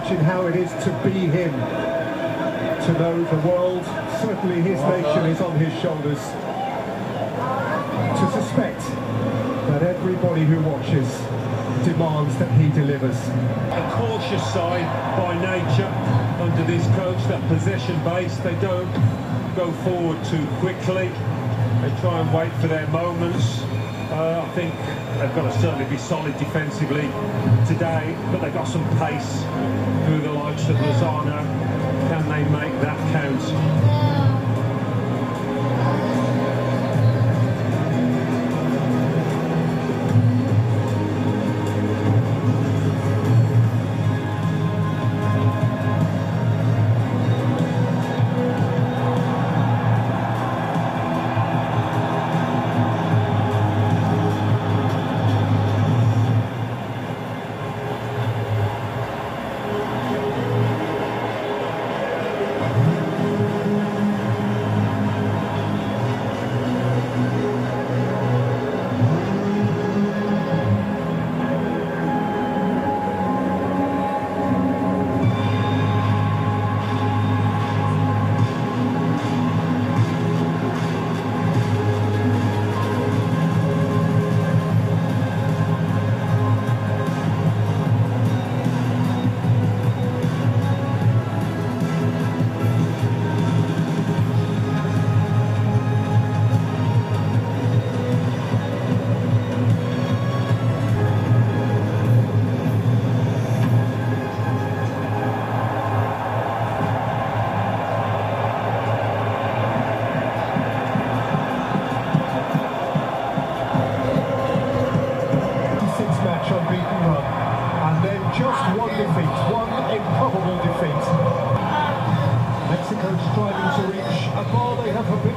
imagine how it is to be him, to know the world, certainly his nation is on his shoulders, to suspect that everybody who watches demands that he delivers. A cautious side by nature under this coach, that possession base. They don't go forward too quickly. They try and wait for their moments. I think they've got to certainly be solid defensively today, but they've got some pace through the likes of Lozano. Can they make that count? Unbeaten run, and then just one defeat, one improbable defeat. Mexico striving to reach a bar they have forbidden.